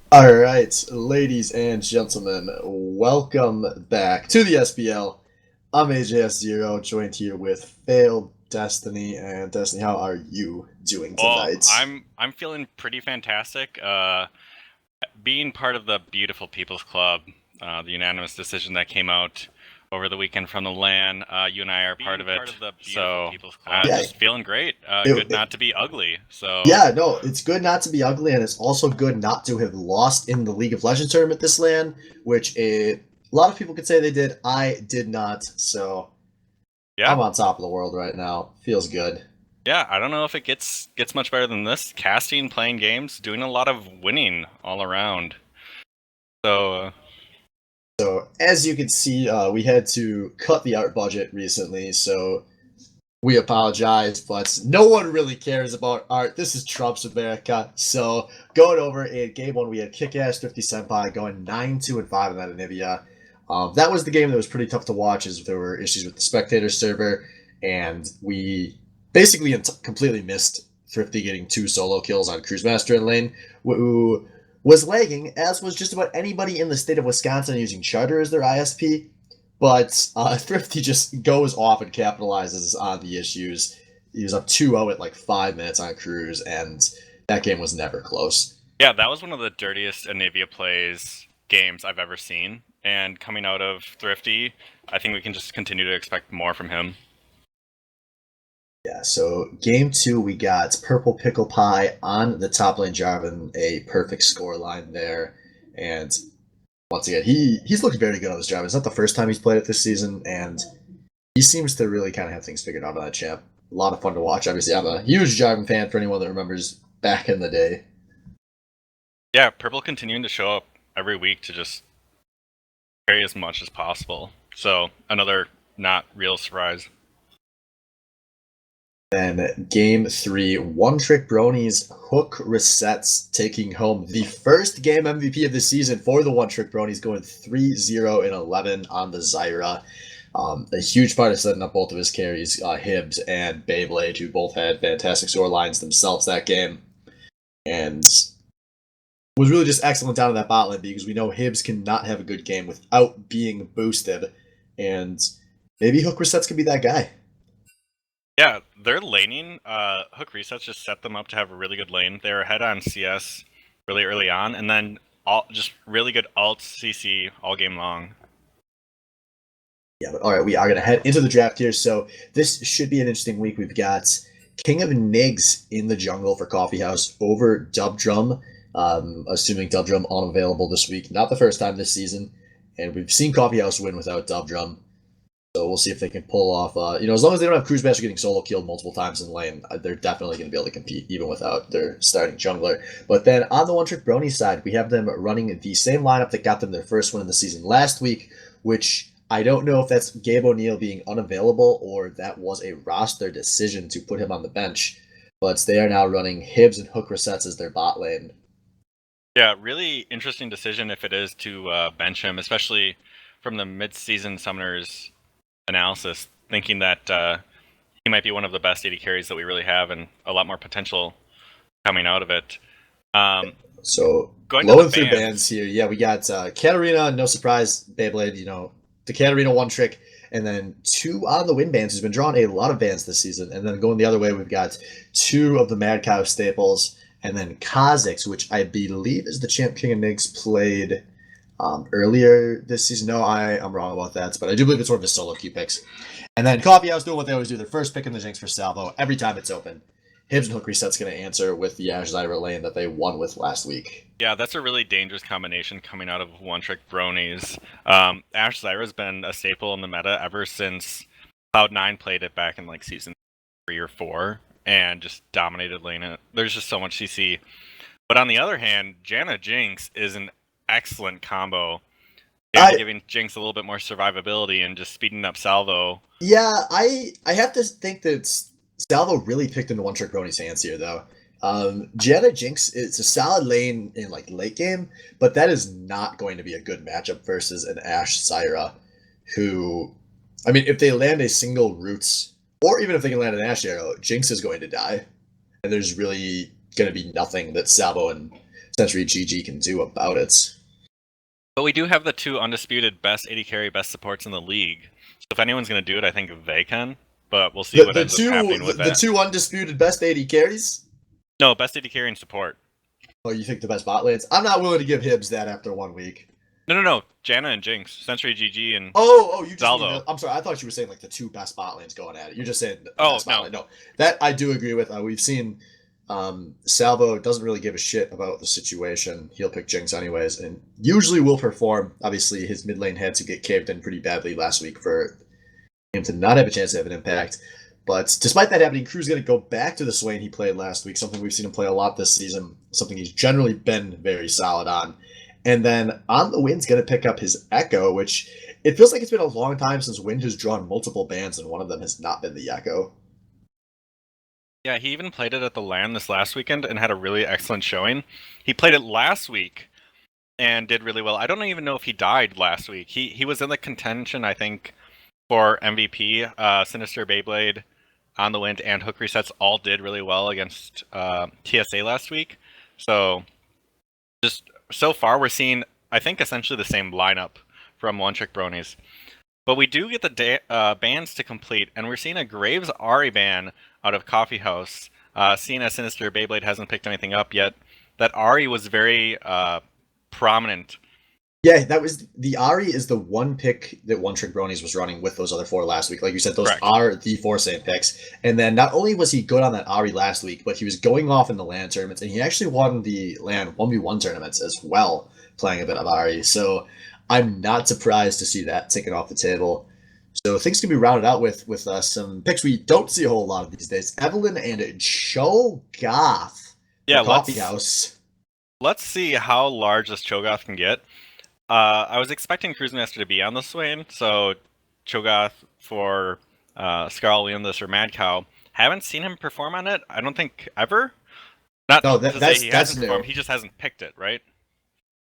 All right, ladies and gentlemen, welcome back to the SBL. I'm AJS0, joined here with Failed Destiny. And Destiny, how are you doing Well, tonight? I'm feeling pretty fantastic. Being part of the Beautiful People's Club, the unanimous decision that came out over the weekend from the LAN. You and I are part of it, so Yeah, just feeling great. Good it, not to be ugly. So yeah, no, it's good not to be ugly, and it's also good not to have lost in the League of Legends tournament this LAN, which a lot of people could say they did. I did not, so yeah, I'm on top of the world right now. Feels good. yeah. I don't know if it gets much better than this. Casting, playing games, doing a lot of winning all around. So So, as you can see, we had to cut the art budget recently, so we apologize, but no one really cares about art. This is Trump's America. So, going over in game one, we had Kick-Ass 50 Senpai going 9-2-5 in that Anivia. That was the game that was pretty tough to watch, as there were issues with the spectator server, and we basically completely missed Thrifty getting 2 solo kills on Cruise Master in lane, who was lagging, as was just about anybody in the state of Wisconsin using Charter as their ISP. But Thrifty just goes off and capitalizes on the issues. He was up 2-0 at like 5 minutes on Cruise, and that game was never close. yeah, that was one of the dirtiest Anivia plays games I've ever seen. And coming out of Thrifty, I think we can just continue to expect more from him. Yeah, so game two, we got Purple Pickle Pie on the top lane Jarvan, a perfect score line there. And once again, he's looked very good on this Jarvan. It's not the first time he's played it this season, and he seems to really kind of have things figured out on that champ. A lot of fun to watch. Obviously, I'm a huge Jarvan fan for anyone that remembers back in the day. Yeah, Purple continuing to show up every week to just carry as much as possible. So another not real surprise. Then game three, One Trick Bronies hook resets, taking home the first game MVP of the season for the One Trick Bronies, going 3-0-11 on the Zyra. A huge part of setting up both of his carries, Hibbs and Beyblade, who both had fantastic score lines themselves that game. And was really just excellent down in that bot lane because we know Hibbs cannot have a good game without being boosted. And maybe hook resets could be that guy. Yeah, their laning, hook resets just set them up to have a really good lane. They're ahead on CS really early on, and then just really good alt CC all game long. Yeah, but all right, we are going to head into the draft here. So this should be an interesting week. We've got King of Nigs in the jungle for Coffee House over Dub Drum, assuming Dub Drum unavailable this week. Not the first time this season. And we've seen Coffee House win without Dub Drum. So we'll see if they can pull off, as long as they don't have Cruise Master getting solo killed multiple times in lane, they're definitely going to be able to compete even without their starting jungler. But then on the One Trick Brony side, we have them running the same lineup that got them their first win in the season last week, which I don't know if that's Gabe O'Neill being unavailable or that was a roster decision to put him on the bench. But they are now running Hibbs and Hook Resets as their bot lane. Yeah, really interesting decision if it is to bench him, especially from the mid-season Summoners analysis, thinking that he might be one of the best AD carries that we really have and a lot more potential coming out of it. So Going to the blowing through bans. bands here. Yeah, we got Katarina, no surprise, Beyblade, the Katarina one trick, and then two on the win bands, who's been drawing a lot of bands this season. And then going the other way, we've got two of the Mad Cow staples, and then Kha'Zix, which I believe is the champ King of Nigs played earlier this season. No, I'm wrong about that, but I do believe it's one of his solo queue picks. And then Coffee House doing what they always do, their first pick in the Jinx for Salvo every time it's open. Hibbs and Hook Reset's going to answer with the Ash Zyra lane that they won with last week. Yeah, that's a really dangerous combination coming out of One Trick Bronies. Ash Zyra's been a staple in the meta ever since Cloud9 played it back in like season 3 or 4 and just dominated lane. There's just so much CC. But on the other hand, Janna Jinx is an excellent combo. Giving Jinx a little bit more survivability and just speeding up Salvo. Yeah, I have to think that Salvo really picked into One Trick Brony's hands here, though. Janna Jinx, it's a solid lane in like late game, but that is not going to be a good matchup versus an Ash Zyra, who, I mean, if they land a single Roots, or even if they can land an Ash Arrow, Jinx is going to die, and there's really going to be nothing that Salvo and Century GG can do about it. But we do have the 2 undisputed best AD carry, best supports in the league. So if anyone's going to do it, I think they can. But we'll see what ends up happening with the that. 2 undisputed best AD carries? No, best AD carry and support. Oh, you think the best bot lanes? I'm not willing to give Hibbs that after 1 week. No. Janna and Jinx, Century GG and you just Zalvo. mean I'm sorry, I thought you were saying like the 2 best bot lanes going at it. You're just saying the Oh, best bot lane. No, that I do agree with. We've seen Salvo doesn't really give a shit about the situation. He'll pick Jinx anyways, and usually will perform. Obviously, his mid lane had to get caved in pretty badly last week for him to not have a chance to have an impact. But despite that happening, Crew's going to go back to the Swain he played last week, something we've seen him play a lot this season, something he's generally been very solid on. And then on the Wind's going to pick up his Echo, which it feels like it's been a long time since Wind has drawn multiple bans, and one of them has not been the Echo. Yeah, he even played it at the LAN this last weekend and had a really excellent showing. He played it last week and did really well. I don't even know if he died last week. He was in the contention, I think, for MVP. Sinister Beyblade, On the Wind, and Hook Resets all did really well against TSA last week. So, just so far, we're seeing, I think, essentially the same lineup from One Trick Bronies. But we do get the bans to complete, and we're seeing a Graves Ahri ban out of Coffee House. Seeing as Sinister Beyblade hasn't picked anything up yet, that Ahri was very prominent. Yeah, that was the Ahri is the one pick that One Trick Bronies was running with those other 4 last week. Like you said, those Correct. are the 4 same picks. And then not only was he good on that Ahri last week, but he was going off in the LAN tournaments, and he actually won the LAN 1v1 tournaments as well, playing a bit of Ahri. So I'm not surprised to see that taken off the table. So things can be rounded out with some picks we don't see a whole lot of these days. Evelyn and Cho'Gath. Yeah, Coffee House. Let's see how large this Cho'Gath can get. I was expecting Cruisemaster to be on the Swain, so Cho'Gath for Scarl Williams or Mad Cow. Haven't seen him perform on it, I don't think, ever. Not no, to say he hasn't performed, he just hasn't picked it, right?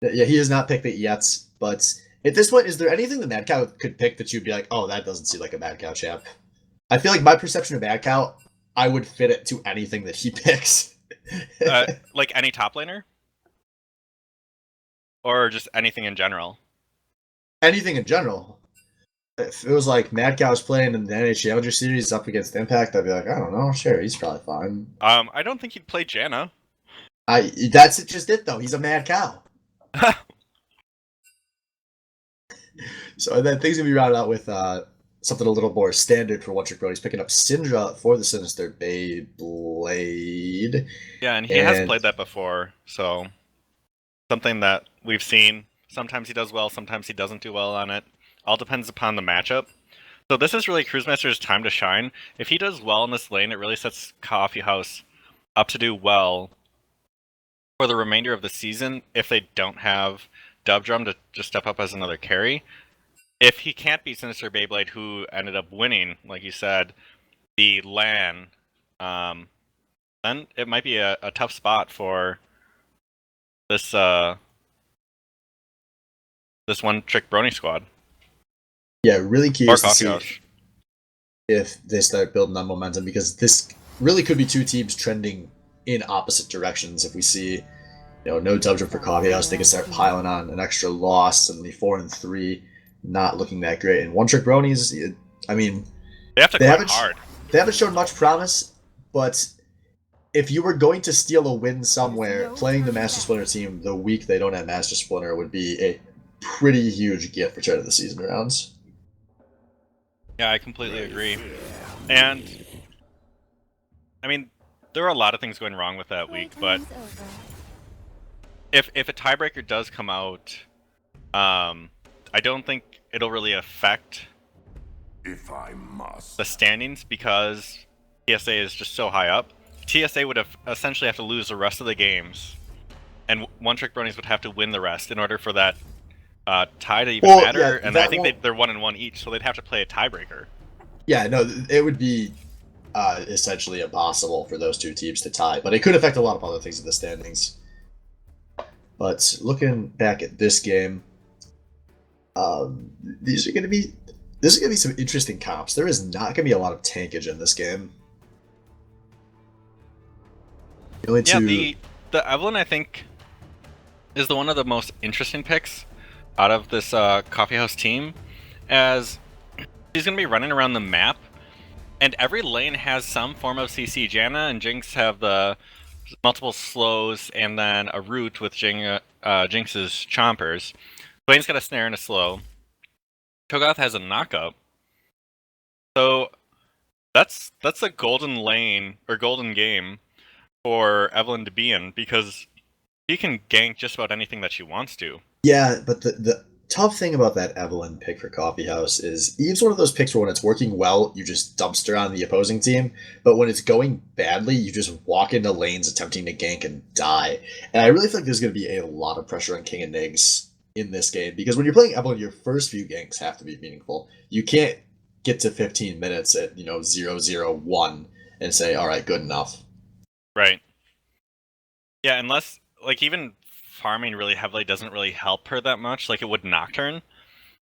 Yeah, he has not picked it yet, but at this point, is there anything the Mad Cow could pick that you'd be like, oh, that doesn't seem like a Mad Cow champ? I feel like my perception of Mad Cow, I would fit it to anything that he picks. Like any top laner? Or just anything in general? Anything in general. If it was like Mad Cow's playing in the NH Challenger Series up against Impact, I'd be like, I don't know, sure, he's probably fine. I don't think he'd play Janna. That's just it, though. He's a Mad Cow. So then things gonna be rounded out with something a little more standard for One Trick Bronies, picking up Syndra for the Sinister Beyblade. Yeah, and he has played that before, so something that we've seen. Sometimes he does well, sometimes he doesn't do well on it. All depends upon the matchup. So this is really Cruisemaster's time to shine. If he does well in this lane, it really sets Coffee House up to do well for the remainder of the season if they don't have Dub Drum to just step up as another carry. If he can't beat Sinister Beyblade, who ended up winning, like you said, the LAN, then it might be a tough spot for this this One Trick Brony squad. Yeah, really curious to see House. if they start building on momentum, because this really could be 2 teams trending in opposite directions. If we see, no Dub Drum for Coffee House, they can start piling on an extra loss, and the 4-3 not looking that great. And One Trick Bronies, I mean, they have to quit hard. They haven't shown much promise, but if you were going to steal a win somewhere, playing the Master Splinter team the week they don't have Master Splinter would be a pretty huge gift for turn of the season rounds. Yeah, I completely agree. And I mean, there are a lot of things going wrong with that week, but if a tiebreaker does come out, I don't think it'll really affect the standings because TSA is just so high up. TSA would essentially have to lose the rest of the games, and One Trick Bronies would have to win the rest in order for that tie to even matter. Yeah, and I think they're 1-1 each, so they'd have to play a tiebreaker. Yeah, no, it would be essentially impossible for those 2 teams to tie, but it could affect a lot of other things in the standings. But looking back at this game, this is going to be some interesting comps. There is not going to be a lot of tankage in this game. The Evelyn, I think, is one of the most interesting picks out of this coffee house team, as he's going to be running around the map, and every lane has some form of CC. Janna and Jinx have the multiple slows, and then a root with Jinx's chompers. Dwayne's got a snare and a slow. Cho'Gath has a knockup. So that's a golden lane or golden game for Evelynn to be in, because she can gank just about anything that she wants to. Yeah, but the tough thing about that Evelynn pick for Coffee House is Eve's one of those picks where when it's working well, you just dumpster on the opposing team, but when it's going badly, you just walk into lanes attempting to gank and die. And I really think there's going to be a lot of pressure on King and Niggs in this game, because when you're playing Evelynn, your first few ganks have to be meaningful. You can't get to 15 minutes at 0-0-1 and say, all right, good enough. Right. Yeah, unless like even farming really heavily doesn't really help her that much, like it would Nocturne,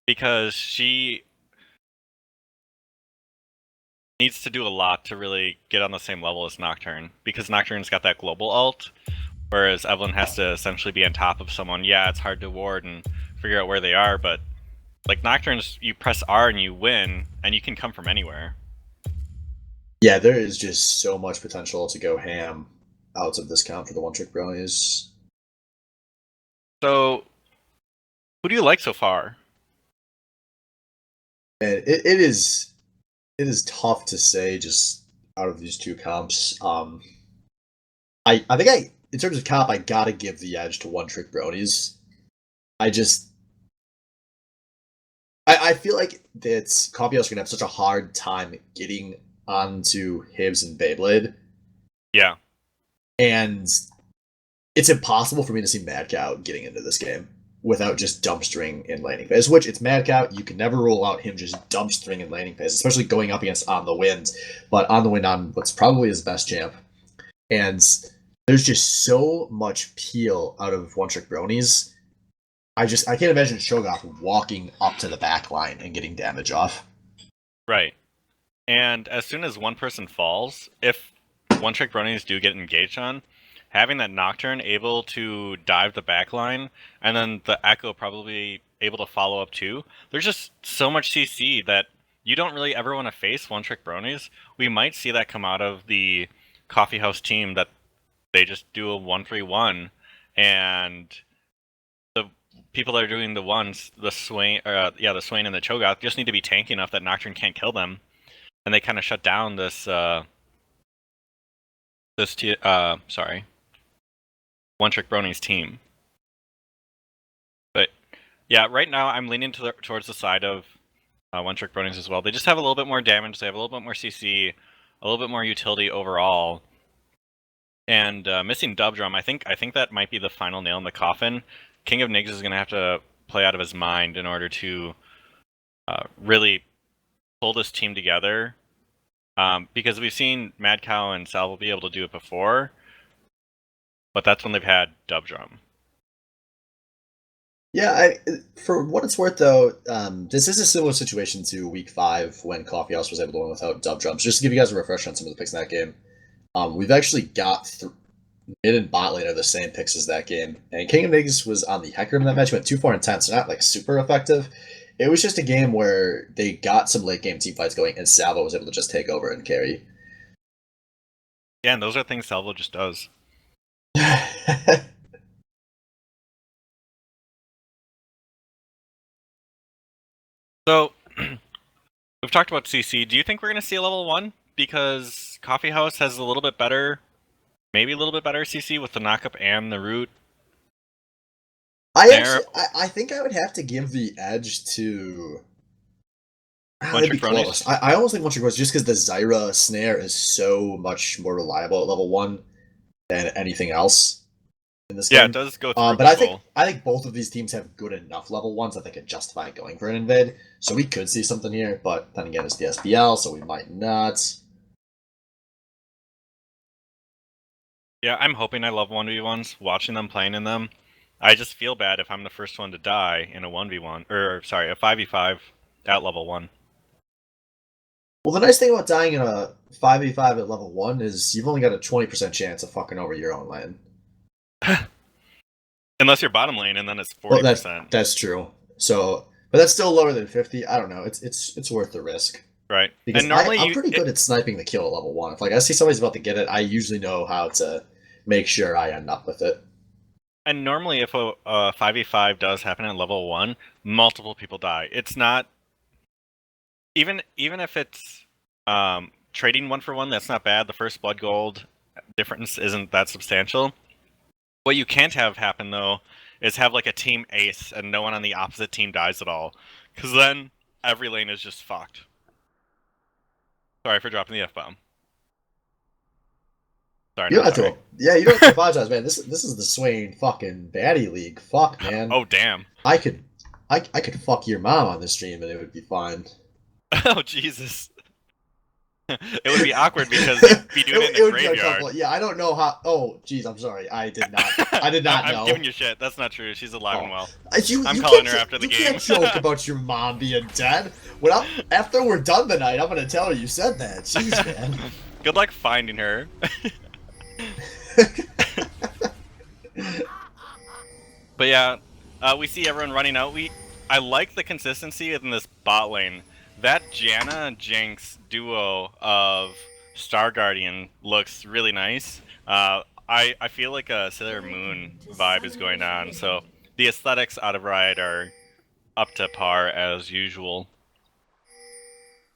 because she needs to do a lot to really get on the same level as Nocturne, because Nocturne's got that global ult, whereas Evelynn has to essentially be on top of someone. Yeah, it's hard to ward and figure out where they are, but like Nocturne's, you press R and you win, and you can come from anywhere. Yeah, there is just so much potential to go ham out of this count for the one-trick brownies. So, who do you like so far? And it is tough to say just out of these two comps. I think in terms of comp, I gotta give the edge to one trick bronies. I feel like that Coffee House are gonna have such a hard time getting onto Hibs and Beyblade. Yeah. And it's impossible for me to see Mad Cow getting into this game without just dumpstering in laning phase, which it's Mad Cow. You can never rule out him just dumpstering in laning phase, especially going up against On the Wind, but On the Wind on what's probably his best champ. And there's just so much peel out of one trick bronies. I can't imagine Cho'Gath walking up to the back line and getting damage off. Right. And as soon as one person falls, if one trick bronies do get engaged on, having that Nocturne able to dive the back line, and then the Echo probably able to follow up too, there's just so much CC that you don't really ever want to face one trick bronies. We might see that come out of the Coffee House team, that they just do a 1-3-1, and the people that are doing the ones, the Swain and the Cho'Gath, just need to be tanky enough that Nocturne can't kill them, and they kind of shut down this one trick bronies team. But yeah, right now I'm leaning towards the side of one trick bronies as well. They just have a little bit more damage. They have a little bit more CC, a little bit more utility overall. And missing Dub Drum, I think that might be the final nail in the coffin. King of Niggs is going to have to play out of his mind in order to really pull this team together. Because we've seen Mad Cow and Salvo be able to do it before, but that's when they've had Dub Drum. Yeah, for what it's worth, though, this is a similar situation to Week 5 when Coffee House was able to win without Dub Drums. Just to give you guys a refresh on some of the picks in that game, we've actually got mid and bot lane are the same picks as that game, and King of Niggs was on the Hecarim in that match, went 2-4-10, so not like super effective. It was just a game where they got some late game team fights going, and Salvo was able to just take over and carry. Yeah, and those are things Salvo just does. So, we've talked about CC. Do you think we're going to see a level 1? Because Coffee House has a little bit better, maybe a little bit better CC with the knockup and the root. I think I would have to give the edge to... That'd be close. I almost think one trick bronies, just because the Zyra snare is so much more reliable at level 1 than anything else in this game. Yeah, it does go through. But I think both of these teams have good enough level 1s that they could justify going for an invade. So we could see something here, but then again, it's the SBL, so we might not. Yeah, I'm hoping I love 1v1s, watching them playing in them. I just feel bad if I'm the first one to die in a 1v1, or sorry, a 5v5 at level 1. Well, the nice thing about dying in a 5v5 at level 1 is you've only got a 20% chance of fucking over your own lane. And Unless you're bottom lane, and then it's 40%. Well, that's true. So, but that's still lower than 50. I don't know. It's worth the risk. Right. Because and normally I'm pretty good at sniping the kill at level 1. If like I see somebody's about to get it, I usually know how to make sure I end up with it. And normally, if a 5v5 does happen at level 1, multiple people die. It's not even if it's trading 1-for-1. That's not bad. The first blood gold difference isn't that substantial. What you can't have happen though is have like a team ace and no one on the opposite team dies at all, because then every lane is just fucked. Sorry for dropping the F-bomb. Sorry, you don't have to. Yeah, you don't have to apologize, man. This is the Swain fucking baddie league. Fuck, man. Oh damn. I could fuck your mom on the stream and it would be fine. Oh Jesus. It would be awkward because you'd be doing it in the graveyard. Yeah, I don't know how. Oh, jeez, I'm sorry. I did not know. I'm giving you shit. That's not true. She's alive and well. I'm you calling her after the game. You can't joke about your mom being dead. After we're done tonight, I'm gonna tell her you said that. Jeez, man. Good luck finding her. But yeah, we see everyone running out. I like the consistency in this bot lane. That Janna and Jinx duo of Star Guardian looks really nice. I feel like a Sailor Moon vibe is going on, so the aesthetics out of Riot are up to par as usual.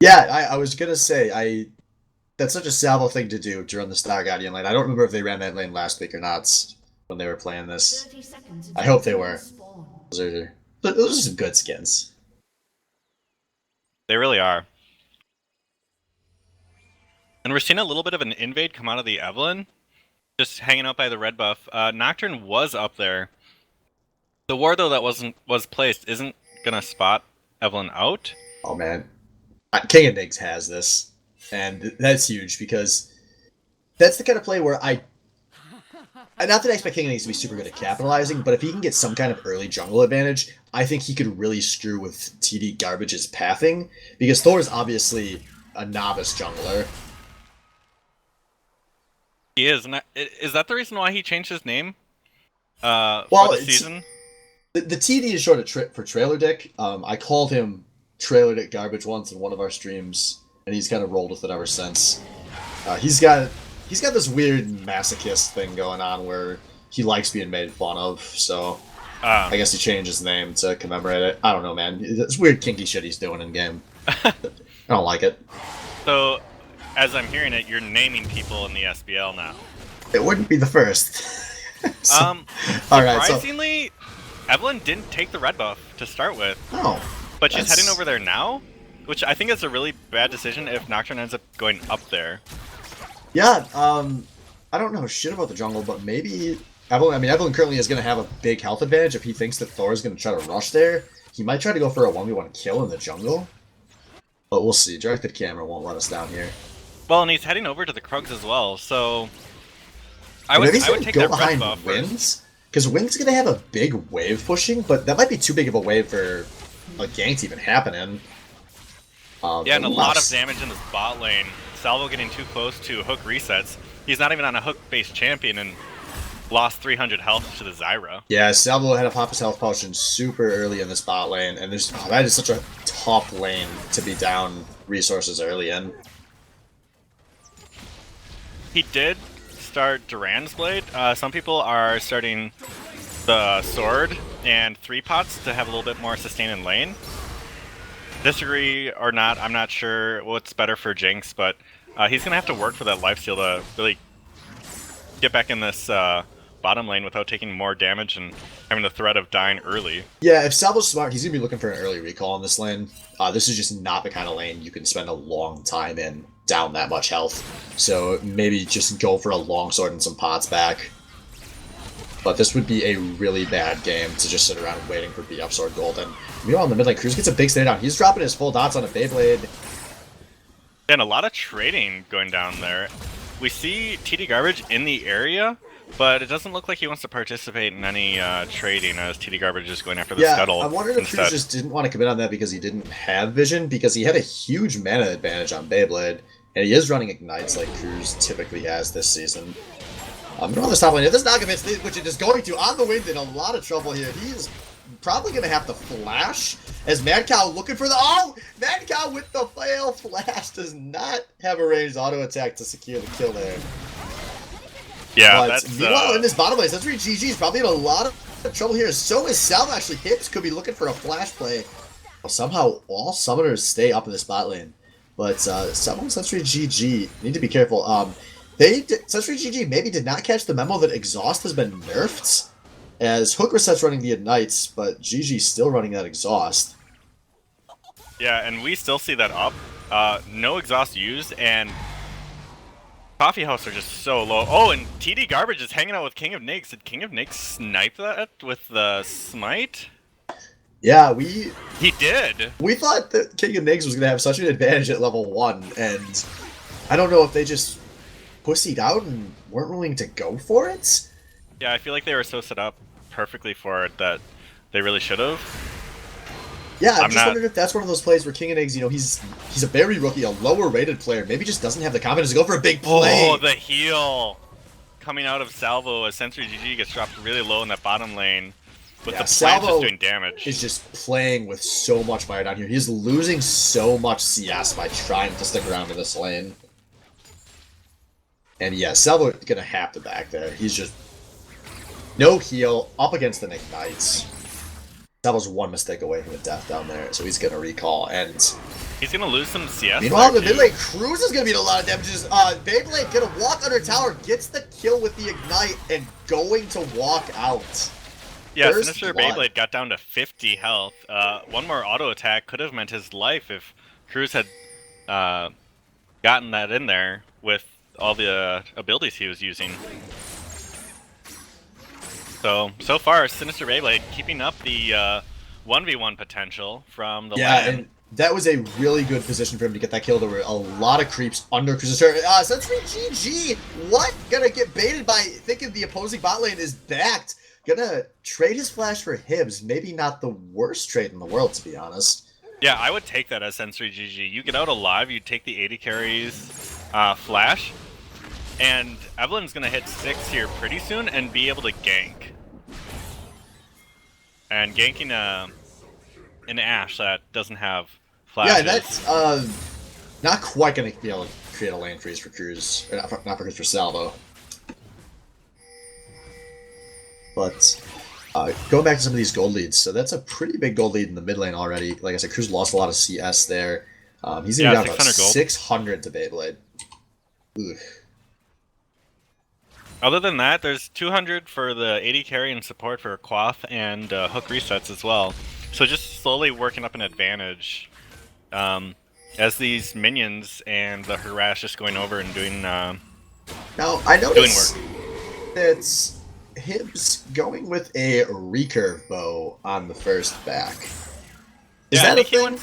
Yeah, I was gonna say that's such a Salvo thing to do to run the Star Guardian lane. I don't remember if they ran that lane last week or not when they were playing this. I hope they were. Those are some good skins. They really are. And we're seeing a little bit of an invade come out of the Evelynn. Just hanging out by the red buff. Nocturne was up there. The ward, though, that was placed isn't gonna spot Evelynn out. Oh, man. King of Diggs has this. And that's huge because that's the kind of play where not that I expect King of Diggs to be super good at capitalizing, but if he can get some kind of early jungle advantage, I think he could really screw with TD Garbage's pathing, because Thor is obviously a novice jungler. He is. Is that the reason why he changed his name for the season? The TD is short for Trailer Dick. I called him Trailer Dick Garbage once in one of our streams, and he's kind of rolled with it ever since. He's got this weird masochist thing going on where he likes being made fun of, so I guess he changed his name to commemorate it. I don't know, man. It's weird kinky shit he's doing in game. I don't like it. So, as I'm hearing it, you're naming people in the SBL now. It wouldn't be the first. Surprisingly, Evelynn didn't take the red buff to start with. No. But she's heading over there now, which I think is a really bad decision if Nocturne ends up going up there. Yeah, I don't know shit about the jungle, but maybe Evelynn currently is going to have a big health advantage if he thinks that Thor is going to try to rush there. He might try to go for a 1v1 kill in the jungle. But we'll see. Directed camera won't let us down here. Well, and he's heading over to the Krugs as well, so I would take that red buff Wins, because Wind's going to have a big wave pushing, but that might be too big of a wave for a gank to even happen in. Yeah, and a lot of damage in this bot lane. Salvo getting too close to hook resets. He's not even on a hook-based champion and lost 300 health to the Zyra. Yeah, Salvo had to pop his health potion super early in this bot lane, and that is such a tough lane to be down resources early in. He did start Duran's Blade. Some people are starting the Sword and 3-pots to have a little bit more sustain in lane. Disagree or not, I'm not sure what's better for Jinx, but he's going to have to work for that lifesteal to really get back in this bottom lane without taking more damage and having the threat of dying early. Yeah, if Salvo's smart, he's going to be looking for an early recall in this lane. This is just not the kind of lane you can spend a long time in down that much health. So maybe just go for a longsword and some pots back. But this would be a really bad game to just sit around waiting for beat up sword gold. And meanwhile, in the mid lane, Cruz gets a big stay down. He's dropping his full dots on a Beyblade. And a lot of trading going down there. We see TD Garbage in the area, but it doesn't look like he wants to participate in any trading as TD Garbage is going after the scuttle. I wondered if Cruz just didn't want to commit on that because he didn't have vision, because he had a huge mana advantage on Beyblade, and he is running Ignites like Cruz typically has this season. Meanwhile, this top lane, if this Naga hits, which it is going to, on the wind, in a lot of trouble here. He is probably going to have to flash, as Mad Cow looking for the... Oh! Mad Cow with the fail flash does not have a ranged auto attack to secure the kill there. Yeah, but that's... meanwhile, in this bottom lane, Sensory GG is probably in a lot of trouble here. So is Salvo, actually. Hips could be looking for a flash play. Well, somehow, all summoners stay up in the spot lane. But Salvo and Sensory GG need to be careful. Sensory GG maybe did not catch the memo that Exhaust has been nerfed, as Hook Reset's running the Ignites, but GG's still running that Exhaust. Yeah, and we still see that up. No Exhaust used, and Coffee House are just so low. Oh, and TD Garbage is hanging out with King of Nigs. Did King of Nigs snipe that with the Smite? Yeah, He did! We thought that King of Nigs was going to have such an advantage at level 1, and I don't know if they just pussied out and weren't willing to go for it? Yeah, I feel like they were so set up perfectly for it that they really should have. Yeah, I'm just wondering if that's one of those plays where King of Eggs, you know, he's a very rookie, a lower rated player, maybe just doesn't have the confidence to go for a big play. Oh, the heal coming out of Salvo as Sensory GG gets dropped really low in that bottom lane. With the plant just doing damage. Is just playing with so much fire down here. He's losing so much CS by trying to stick around in this lane. And yeah, Salvo gonna have to back there. He's just no heal up against an Ignites. Salvo's one mistake away from a death down there, so he's gonna recall and he's gonna lose some CS. Meanwhile, the mid lane Cruz is gonna be a lot of damages. Beyblade gonna walk under tower, gets the kill with the Ignite, and going to walk out. Yeah, Sinister Beyblade got down to 50 health. One more auto attack could have meant his life if Cruz had gotten that in there with all the abilities he was using. So far, Sinister Beyblade keeping up the 1v1 potential from the lane. And that was a really good position for him to get that kill. There were a lot of creeps under Cruz's turret. Sensory GG, what? Gonna get baited by thinking the opposing bot lane is backed. Gonna trade his flash for Hibbs. Maybe not the worst trade in the world, to be honest. Yeah, I would take that as Sensory GG. You get out alive, you take the 80 carries flash, and Evelyn's gonna hit 6 here pretty soon and be able to gank. And ganking an Ashe that doesn't have flashes. Yeah, that's not quite gonna be able to create a lane freeze for Cruz. Or not for Cruz, for Salvo. But going back to some of these gold leads, so that's a pretty big gold lead in the mid lane already. Like I said, Cruz lost a lot of CS there. He's even down about 600 to Beyblade. Ugh. Other than that, there's 200 for the 80 carry and support for Quaff and Hook resets as well. So just slowly working up an advantage as these minions and the harass just going over and doing now I noticed it's Hibbs going with a recurve bow on the first back. Is that a thing?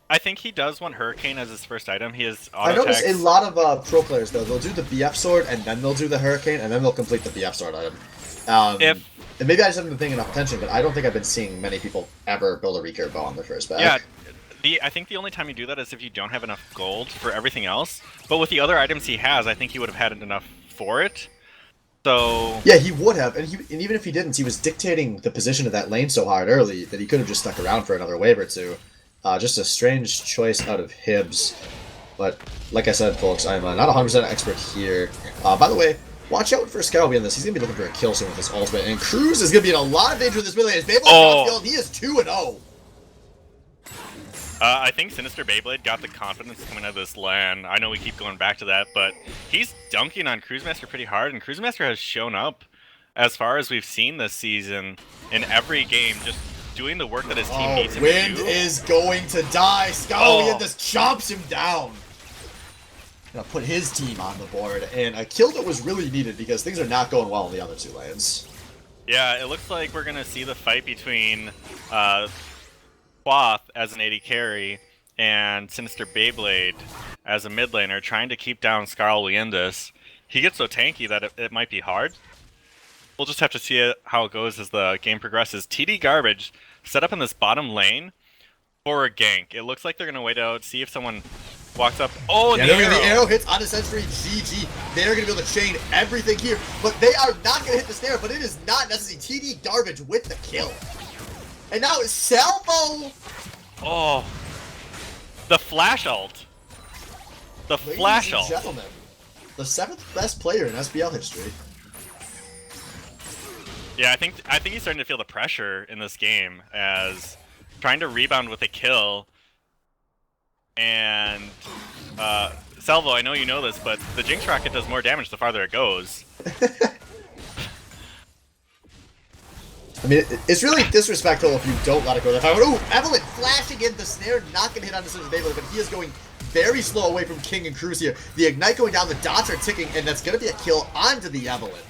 I think he does want Hurricane as his first item. He has auto I noticed a lot of pro players, though, they'll do the BF sword, and then they'll do the Hurricane, and then they'll complete the BF sword item. And maybe I just haven't been paying enough attention, but I don't think I've been seeing many people ever build a recurve bow on their first back. Yeah, I think the only time you do that is if you don't have enough gold for everything else. But with the other items he has, I think he would have had enough for it. So yeah, he would have, and even if he didn't, he was dictating the position of that lane so hard early that he could have just stuck around for another wave or two. Just a strange choice out of Hibbs. But like I said, folks, I'm not 100% expert here. By the way, watch out for Scout in this. He's going to be looking for a kill soon with his ultimate. And Cruz is going to be in a lot of danger with this mid lane. His Beyblade he is 2-0. I think Sinister Beyblade got the confidence coming out of this LAN. I know we keep going back to that, but he's dunking on Cruisemaster pretty hard, and Cruisemaster has shown up, as far as we've seen this season, in every game, just doing the work that his team needs him to do. Wind is going to die. Scallion just chomps him down. Gonna put his team on the board, and a kill that was really needed because things are not going well in the other two lanes. Yeah, it looks like we're gonna see the fight between Quaff as an 80 carry and Sinister Beyblade as a mid laner, trying to keep down Skarl Leandis. He gets so tanky that it might be hard. We'll just have to see how it goes as the game progresses. TD Garbage set up in this bottom lane for a gank. It looks like they're going to wait out, see if someone Walks up. Oh, yeah, the the arrow. arrow hits on the sentry. GG. They're going to be able to chain everything here, but they are not going to hit the snare, but it is not necessary. TD Garbage with the kill. And now it's Salvo. Oh. The flash ult. The flash ult. Ladies and gentlemen, the 7th best player in SBL history. Yeah, I think he's starting to feel the pressure in this game as trying to rebound with a kill. And Salvo, I know you know this, but the Jinx rocket does more damage the farther it goes. I mean, it's really disrespectful if you don't let it go that far. Ooh, Evelyn flashing in the snare, not going to hit on the center of Evelyn, but he is going very slow away from King and Cruz here. The Ignite going down, the dots are ticking, and that's going to be a kill onto the Evelyn.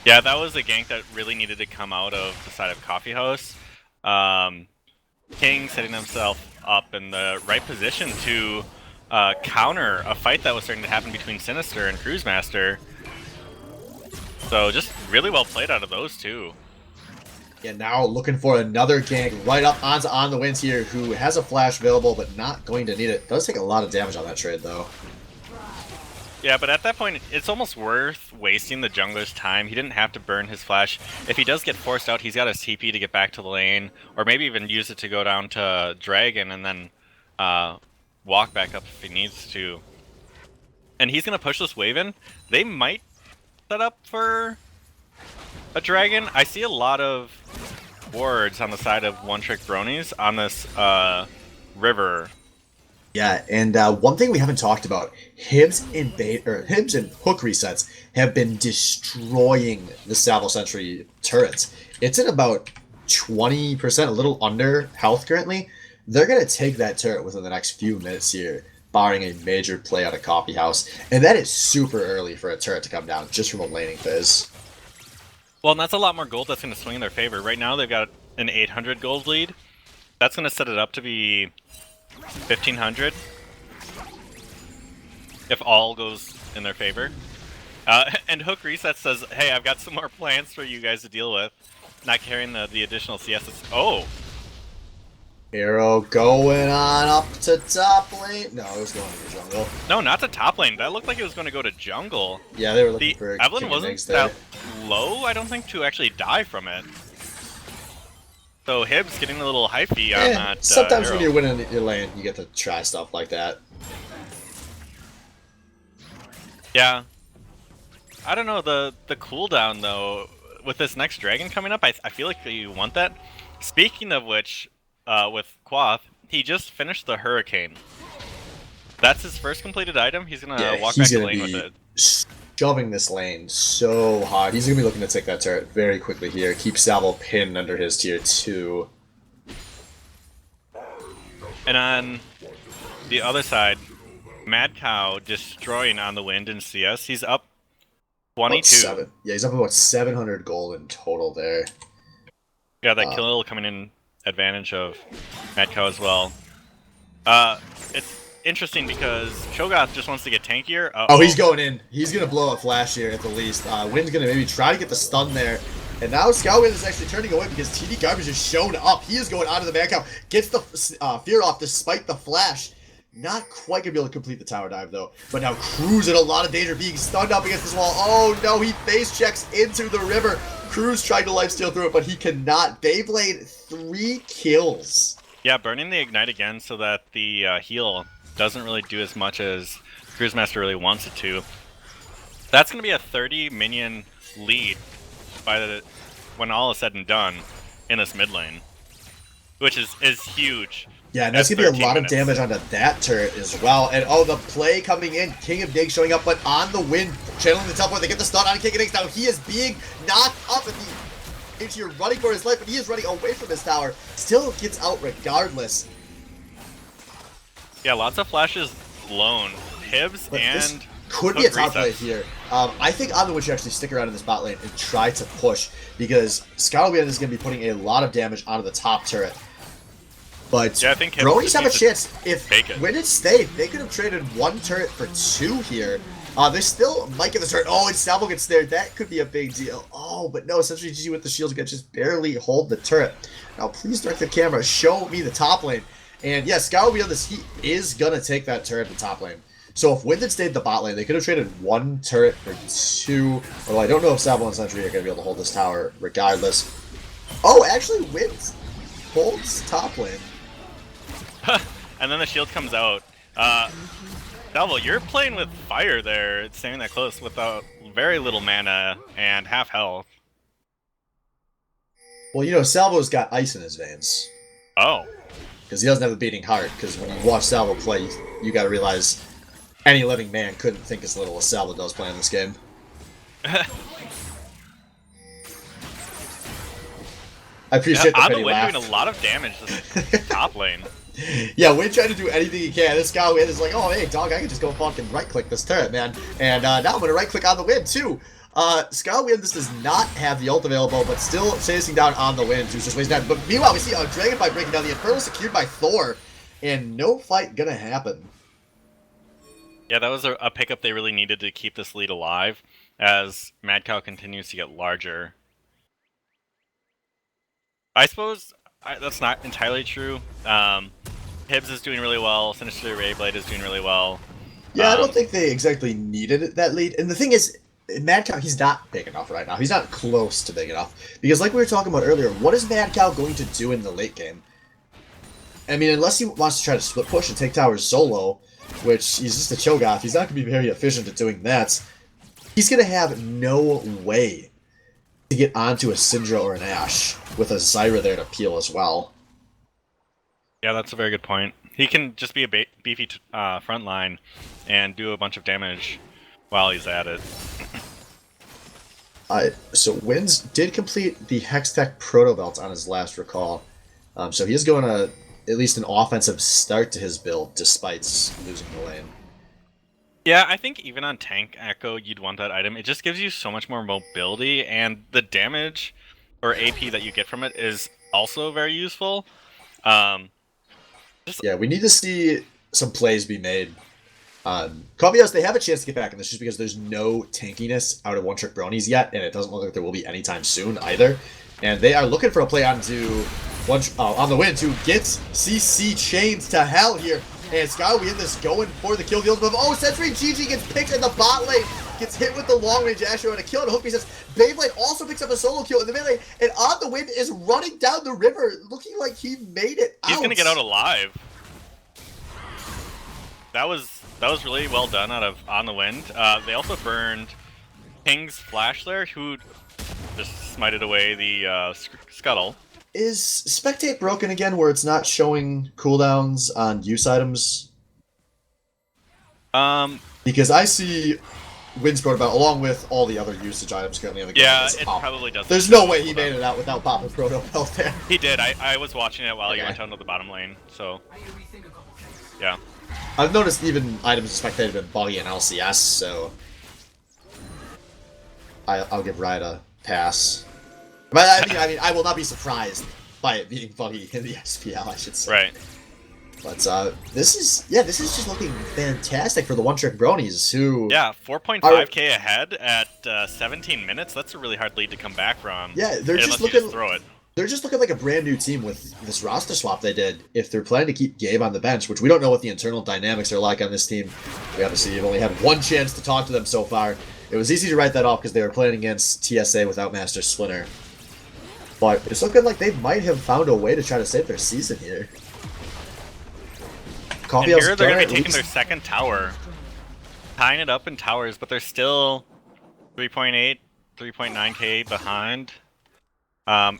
Yeah, that was a gank that really needed to come out of the side of Coffee House. King setting himself up in the right position to counter a fight that was starting to happen between Sinister and Cruisemaster. So just really well played out of those two. Yeah, now looking for another gank right up onto On the Winds here, who has a flash available, but not going to need it. Does take a lot of damage on that trade, though. Yeah, but at that point, it's almost worth wasting the jungler's time. He didn't have to burn his flash. If he does get forced out, he's got his TP to get back to the lane, or maybe even use it to go down to Dragon and then walk back up if he needs to. And he's going to push this wave in. They might set up for a Dragon. I see a lot of wards on the side of One Trick Bronies on this river. Yeah, and one thing we haven't talked about, Hibs and hook resets have been destroying the Salvo Sentry turrets. It's at about 20%, a little under health currently. They're going to take that turret within the next few minutes here, barring a major play out of Coffee House. And that is super early for a turret to come down, just from a laning phase. Well, and that's a lot more gold that's going to swing in their favor. Right now, they've got an 800 gold lead. That's going to set it up to be 1,500 if all goes in their favor. And Hook Reset says, hey, I've got some more plans for you guys to deal with. Not carrying the additional CSs. Oh! Arrow going on up to top lane. No, it was going to the jungle. No, not to top lane. That looked like it was going to go to jungle. Yeah, they were looking for Evelyn wasn't that low, I don't think, to actually die from it. So Hibs getting a little hypey on that. Sometimes arrow. when you're winning your lane, you get to try stuff like that. Yeah. I don't know, the cooldown, though, with this next dragon coming up, I feel like you want that. Speaking of which, with Quath, he just finished the Hurricane. That's his first completed item. He's going to walk back to lane with it. Shoving this lane so hard. He's going to be looking to take that turret very quickly here. Keep Salvo pinned under his tier 2. And on the other side, Mad Cow destroying On the Wind in CS. He's up 22. Yeah, he's up about 700 gold in total there. Yeah, that kill coming in advantage of Mad Cow as well. It's interesting because Cho'Gath just wants to get tankier. Oh, he's going in. He's going to blow a flash here at the least. Wind's going to maybe try to get the stun there. And now Scoutwind is actually turning away because TD Garbage has shown up. He is going onto the Mad Cow. Gets the fear off despite the flash. Not quite going to be able to complete the tower dive, though. But now Cruz in a lot of danger, being stunned up against this wall. Oh, no, he face checks into the river. Cruz trying to lifesteal through it, but he cannot. Beyblade, 3 kills. Yeah, burning the Ignite again so that the heal doesn't really do as much as Cruisemaster really wants it to. That's going to be a 30 minion lead by when all is said and done in this mid lane, which is huge. Yeah, and that's going to be a lot of damage onto that turret as well. And oh, the play coming in. King of Dig showing up, but On the Wind channeling the teleport. They get the stun on King of Dig. Now he is being knocked up at the edge here, running for his life, but he is running away from his tower. Still gets out regardless. Yeah, lots of flashes blown. Hibs but and could be a top play here. I think On the Wind should actually stick around in this bot lane and try to push, because Scoutwind is going to be putting a lot of damage onto the top turret. But yeah, I think Bronies have a chance. If Wind had stayed, they could have traded 1 turret for 2 here. They still might get the turret. Oh, and Salvo gets there. That could be a big deal. Oh, but no, essentially GG with the shields can just barely hold the turret. Now, please direct the camera. Show me the top lane. And yes, Scout beyond this, he is gonna take that turret in the top lane. So if Wind had stayed in the bot lane, they could have traded 1 turret for 2. Although I don't know if Salvo and Sentry are gonna be able to hold this tower regardless. Oh, actually, Wind holds top lane. And then the shield comes out. Salvo, you're playing with fire there. It's staying that close without very little mana and half health. Well, you know, Salvo's got ice in his veins. Oh. Because he doesn't have a beating heart. Because when you watch Salvo play, you gotta realize any living man couldn't think as little as Salvo does playing this game. I appreciate the On the pity Wind laugh. doing a lot of damage this top lane. Yeah, Wind trying to do anything he can. This guy Wind is like, oh, hey, dog, I can just go fucking right-click this turret, man. And now I'm going to right-click on the Wind, too. Scout Wind, this does not have the ult available, but still chasing down on the Wind, who's just wasting time. But meanwhile, we see a Dragonfly breaking down the Infernal secured by Thor, and no fight gonna happen. Yeah, that was a pickup they really needed to keep this lead alive, as Mad Cow continues to get larger. I suppose that's not entirely true. Hibbs is doing really well, Sinister Rayblade is doing really well. Yeah, I don't think they exactly needed that lead. And the thing is, Mad Cow, he's not big enough right now. He's not close to big enough. Because like we were talking about earlier, what is Mad Cow going to do in the late game? I mean, unless he wants to try to split push and take towers solo, which he's just a Cho'Gath, he's not going to be very efficient at doing that. He's going to have no way to get onto a Syndra or an Ashe with a Zyra there to peel as well. Yeah, that's a very good point. He can just be a beefy front line and do a bunch of damage while he's at it. So Winds did complete the Hextech Proto Belt on his last recall. So he is going to at least an offensive start to his build despite losing the lane. Yeah, I think even on Tank Echo, you'd want that item. It just gives you so much more mobility, and the damage or AP that you get from it is also very useful. Yeah, we need to see some plays be made. Covios, they have a chance to get back in this just because there's no tankiness out of one-trick bronies yet, and it doesn't look like there will be anytime soon either. And they are looking for a play on the Wind to get CC chained to hell here. And Sky, we in this going for the kill. Oh, Sentry GG gets picked in the bot lane. Gets hit with the long-range Astro and a kill, and Hope says Beyblade also picks up a solo kill in the melee, and On the Wind is running down the river, looking like he made it out. He's gonna get out alive. That was really well done out of On the Wind. They also burned King's Flash there, who just smited away the Scuttle. Is Spectate broken again where it's not showing cooldowns on use items? Because I see Wind's Proto along with all the other usage items currently on the game. Yeah, it probably does. There's no way he made it out without popping Proto Belt there. He did. I was watching it while he went down to the bottom lane, so yeah. I've noticed even items in Spectate have been buggy in LCS, so I'll give Riot a pass. But I mean, I will not be surprised by it being buggy in the SBL, I should say. Right. But this is just looking fantastic for the one-trick bronies who... Yeah, 4.5k ahead at 17 minutes. That's a really hard lead to come back from. Yeah, they're just looking... Just throw it. They're just looking like a brand new team with this roster swap they did. If they're planning to keep Gabe on the bench, which we don't know what the internal dynamics are like on this team. We obviously have only had one chance to talk to them so far. It was easy to write that off because they were playing against TSA without Master Splinter. But it's looking like they might have found a way to try to save their season here. And here they're going to be taking their second tower. Tying it up in towers, but they're still 3.8, 3.9k behind. And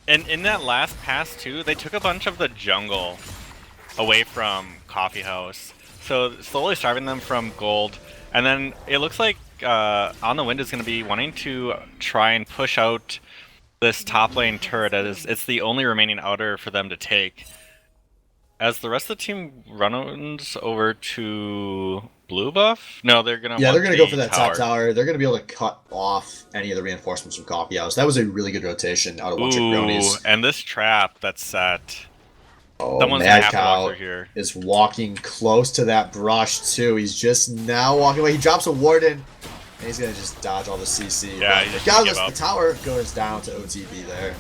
in that last pass, too, they took a bunch of the jungle away from Coffee House. So slowly starving them from gold. And then it looks like On the Wind is going to be wanting to try and push out this top lane turret. It's the only remaining outer for them to take. As the rest of the team runs over to blue buff? No, they're going to they're going to go for that top tower. They're going to be able to cut off any of the reinforcements from Coffee House. That was a really good rotation out of one-trick bronies. And this trap that's set. Oh, Someone's going to have to walk through here. Is walking close to that brush, too. He's just now walking away. He drops a Warden, and he's going to just dodge all the CC. Yeah, regardless, the tower goes down to OTB there.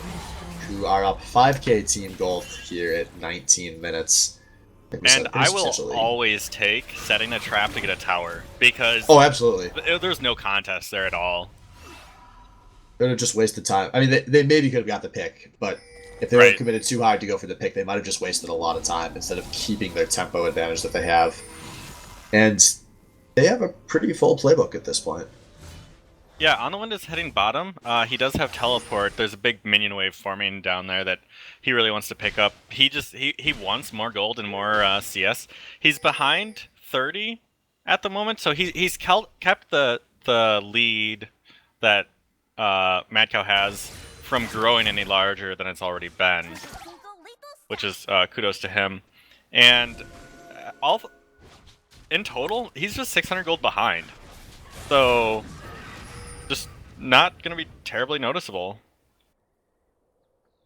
who are up 5k team gold here at 19 minutes. Like we And said, pretty I will substantially. always take setting a trap to get a tower, because Oh, absolutely. there's no contest there at all. They'd have just wasted time. I mean, they maybe could have got the pick, but if they were Right. committed too hard to go for the pick, they might have just wasted a lot of time instead of keeping their tempo advantage that they have. And they have a pretty full playbook at this point. Yeah, On the Wind is heading bottom. He does have teleport. There's a big minion wave forming down there that he really wants to pick up. He wants more gold and more CS. He's behind 30 at the moment, so he's kept the lead that Mad Cow has from growing any larger than it's already been, which is kudos to him. And all in total, he's just 600 gold behind. So just not going to be terribly noticeable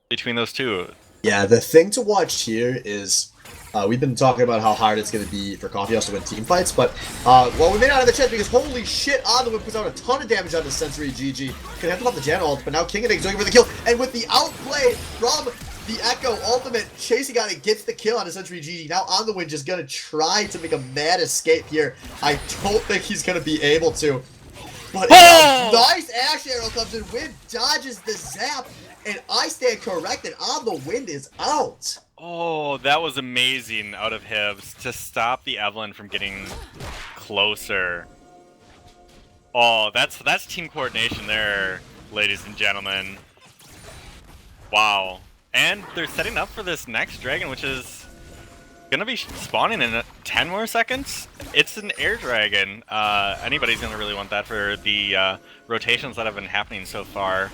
between those two. Yeah, the thing to watch here is we've been talking about how hard it's going to be for Coffee House to win team fights, but well, we may not have a chance because holy shit, On the Wind puts out a ton of damage on the Sensory GG. Can have to pop the Jan ult, but now King and Egg's going for the kill, and with the outplay from the Echo ultimate, chasing on it, gets the kill on the Sensory GG. Now On the Wind just going to try to make a mad escape here. I don't think he's going to be able to. But a nice Ash Arrow comes in, Wind dodges the zap, and I stand corrected. On the Wind is out. Oh, that was amazing out of Hibbs to stop the Evelynn from getting closer. Oh, that's team coordination there, ladies and gentlemen. Wow. And they're setting up for this next dragon, which is gonna be spawning in 10 more seconds. It's an air dragon. Anybody's gonna really want that for the rotations that have been happening so far.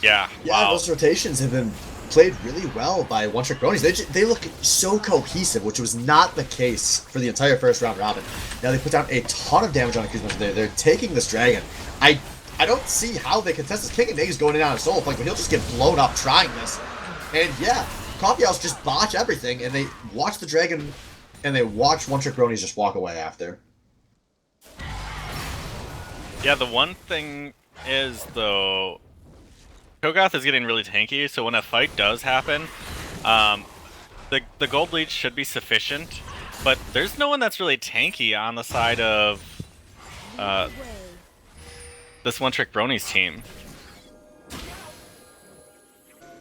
Yeah, wow. Those rotations have been played really well by One Trick Bronies. They look so cohesive, which was not the case for the entire first round robin. Now they put down a ton of damage on Akuzma. They're taking this dragon. I don't see how they contest this. King and Egg is going in on a solo flank, but he'll just get blown up trying this. And yeah, Coffee House just botch everything, and they watch the dragon, and they watch One Trick Bronies just walk away after. Yeah, the one thing is, though, Cho'Gath is getting really tanky, so when a fight does happen, the gold lead should be sufficient, but there's no one that's really tanky on the side of this One Trick Bronies team.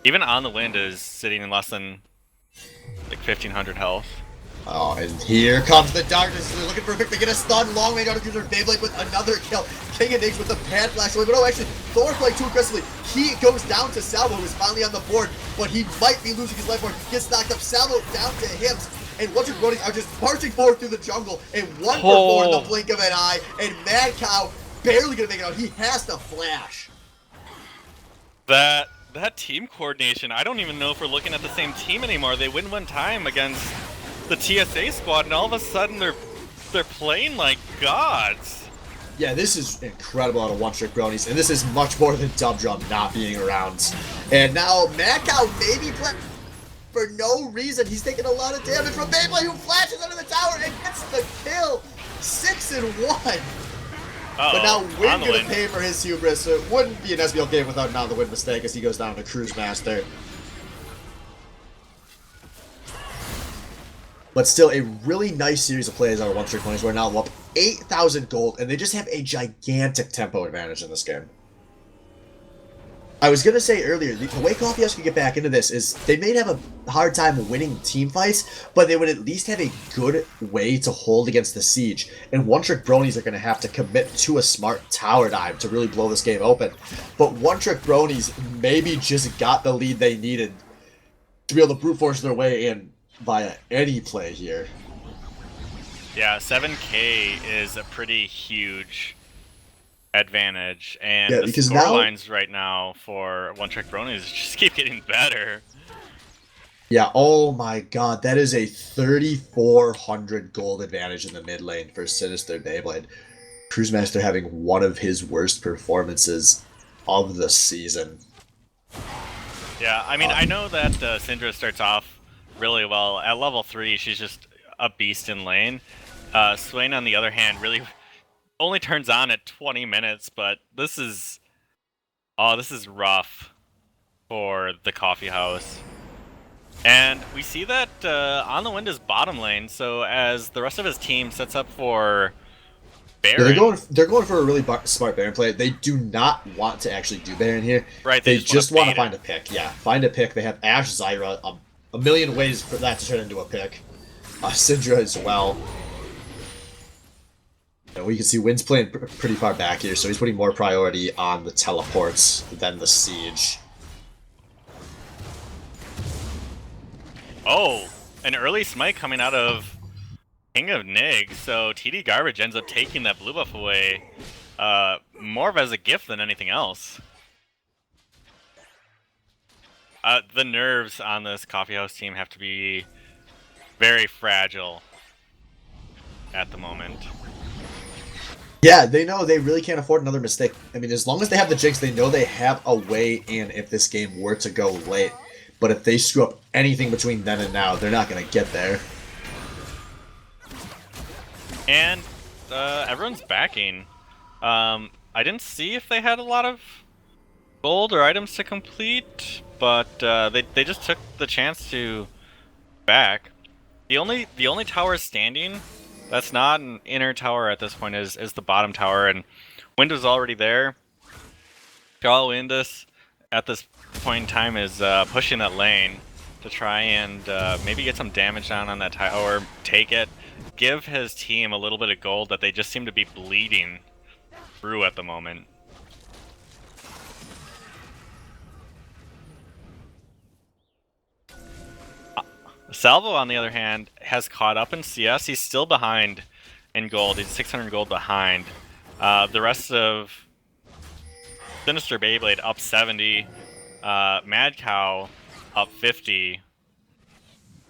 Even On the Wind is sitting in less than like 1500 health. Oh, and here comes the darkness. They're looking for a pick. They get a stun. Long range out of user Beyblade with another kill. King and Diggs with the pan flash away. But no, actually, Thor playing too aggressively. He goes down to Salvo, who's finally on the board, but he might be losing his life board. Gets knocked up. Salvo down to Hibbs. And One Trick Bronies are just marching forward through the jungle. And 1 for 4 in the blink of an eye. And Mad Cow barely gonna make it out. He has to flash. That team coordination, I don't even know if we're looking at the same team anymore. They win one time against the TSA squad, and all of a sudden they're playing like gods. Yeah, this is incredible out of One Trick Bronies, and this is much more than Dub Drum not being around. And now Mad Cow maybe playing for no reason. He's taking a lot of damage from Beyblade, who flashes under the tower and gets the kill. 6-1. But now Wind gonna pay for his hubris, so it wouldn't be an SBL game without an On the Wind mistake as he goes down to Cruise Master. But still, a really nice series of plays out of One Trick Bronies. We're now up 8,000 gold, and they just have a gigantic tempo advantage in this game. I was gonna say earlier, the way Coffee House can get back into this is they may have a hard time winning team fights, but they would at least have a good way to hold against the siege. And One Trick Bronies are gonna have to commit to a smart tower dive to really blow this game open. But One Trick Bronies maybe just got the lead they needed to be able to brute force their way in via any play here. Yeah, 7k is a pretty huge advantage, and Yeah, the because score now lines right now for One Trick Bronies just keep getting better. Yeah, oh my god, that is a 3,400 gold advantage in the mid lane for Sinister Beyblade. Cruise Master having one of his worst performances of the season. Yeah, I mean, I know that Syndra starts off really well. At level 3, she's just a beast in lane. Swain, on the other hand, really only turns on at 20 minutes, but this is rough. for the coffee house. And we see that On the Wind is bottom lane, so as the rest of his team sets up for Baron. Yeah, they're going for a really smart Baron play. They do not want to actually do Baron here. Right, they just want to bait find a pick. Yeah, find a pick. They have Ashe, Zyra, a million ways for that to turn into a pick. Syndra as well. And we can see Wynn's playing pretty far back here, so he's putting more priority on the teleports than the siege. Oh, an early smite coming out of King of Nig, so TD Garbage ends up taking that blue buff away more of as a gift than anything else. The nerves on this coffeehouse team have to be very fragile at the moment. Yeah, they know they really can't afford another mistake. I mean, as long as they have the Jinx, they know they have a way in if this game were to go late. But if they screw up anything between then and now, they're not going to get there. And everyone's backing. I didn't see if they had a lot of gold or items to complete, but they just took the chance to back. The only tower standing that's not an inner tower at this point is the bottom tower, and Wind is already there. Jarl Windus at this point in time is pushing that lane to try and maybe get some damage down on that tower, take it, give his team a little bit of gold that they just seem to be bleeding through at the moment. Salvo, on the other hand, has caught up in CS. He's still behind in gold. He's 600 gold behind. The rest of Sinister Beyblade up 70. Mad Cow up 50.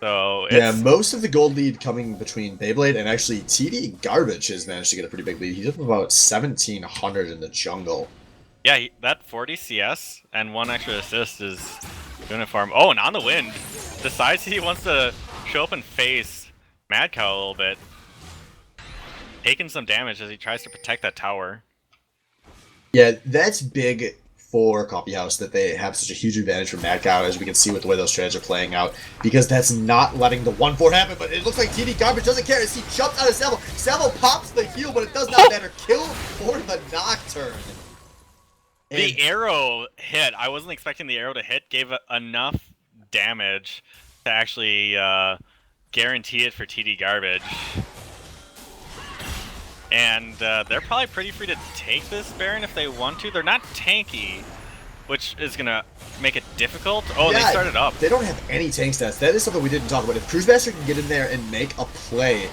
So yeah, most of the gold lead coming between Beyblade and actually TD Garbage has managed to get a pretty big lead. He's up about 1,700 in the jungle. Yeah, that 40 CS and 1 extra assist is doing it for him. Oh, and On the Wind decides he wants to show up and face Mad Cow a little bit. Taking some damage as he tries to protect that tower. Yeah, that's big for Coffeehouse that they have such a huge advantage from Mad Cow, as we can see with the way those trades are playing out, because that's not letting the 1-4 happen, but it looks like TD Garbage doesn't care as he jumps out of Salvo. Salvo pops the heal, but it does not matter. Kill for the Nocturne. And the arrow hit. I wasn't expecting the arrow to hit. Gave enough damage to actually guarantee it for TD Garbage. And they're probably pretty free to take this Baron if they want to. They're not tanky, which is going to make it difficult. Oh, yeah, they started up. They don't have any tank stats. That is something we didn't talk about. If Cruisemaster can get in there and make a play,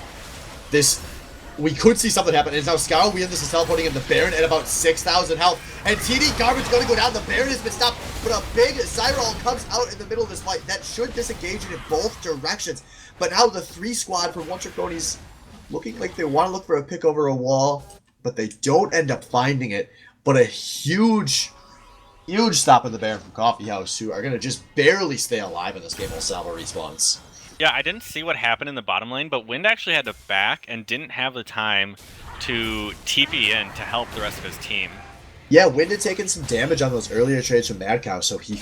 we could see something happen. And now Scowl Windus is teleporting in the Baron at about 6,000 health. And TD Garbage going to go down. The Baron has been stopped, but a big Cyril comes out in the middle of this fight. That should disengage it in both directions. But now the 3 squad from One Trick Ponies looking like they want to look for a pick over a wall, but they don't end up finding it. But a huge stop in the Baron from Coffeehouse, who are going to just barely stay alive in this game while Salvo respawns. Yeah, I didn't see what happened in the bottom lane, but Wind actually had to back and didn't have the time to TP in to help the rest of his team. Yeah, Wind had taken some damage on those earlier trades from Mad Cow, so he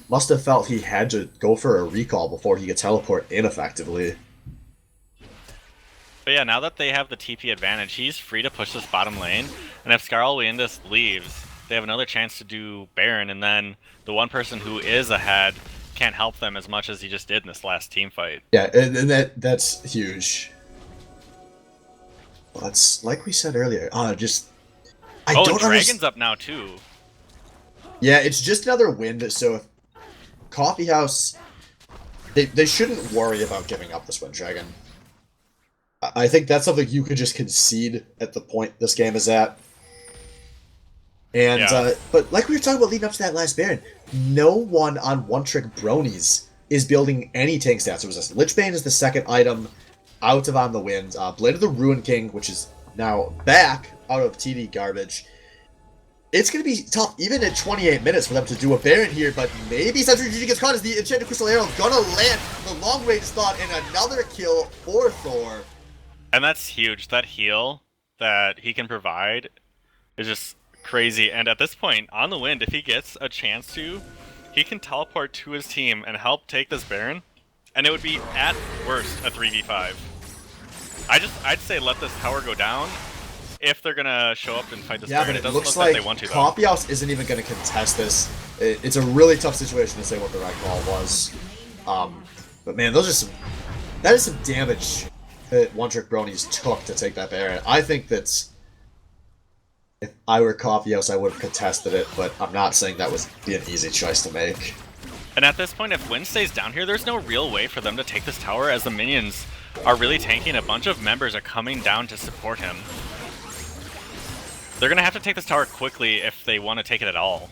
must have felt he had to go for a recall before he could teleport in effectively. But yeah, now that they have the TP advantage, he's free to push this bottom lane, and if Scarl Windus leaves, they have another chance to do Baron, and then the one person who is ahead can't help them as much as he just did in this last team fight. Yeah, and that's huge. Well, it's like we said earlier. Dragon's up now too. Yeah, it's just another win. So if Coffeehouse, they shouldn't worry about giving up this win, Dragon. I think that's something you could just concede at the point this game is at. And yeah. But like we were talking about leading up to that last Baron, no one on One Trick Bronies is building any tank stats. It was this Lichbane is the second item out of On the Wind. Blade of the Ruin King, which is now back out of TD Garbage. It's going to be tough, even at 28 minutes, for them to do a Baron here, but maybe Sentry GG gets caught as the Enchanted Crystal Arrow gonna land the long range thought in another kill for Thor. And that's huge. That heal that he can provide is just crazy. And at this point, On the Wind, if he gets a chance to, he can teleport to his team and help take this Baron, and it would be at worst a 3v5. I'd say let this tower go down if they're gonna show up and fight this Baron. But it it doesn't looks look like they want to, though. Coffee House isn't even going to contest this. It's a really tough situation to say what the right call was. But man, that is some damage that One Trick Bronies took to take that Baron. I think that's, if I were Coffee House, I would have contested it, but I'm not saying that would be an easy choice to make. And at this point, if Win stays down here, there's no real way for them to take this tower, as the minions are really tanking. A bunch of members are coming down to support him. They're going to have to take this tower quickly if they want to take it at all.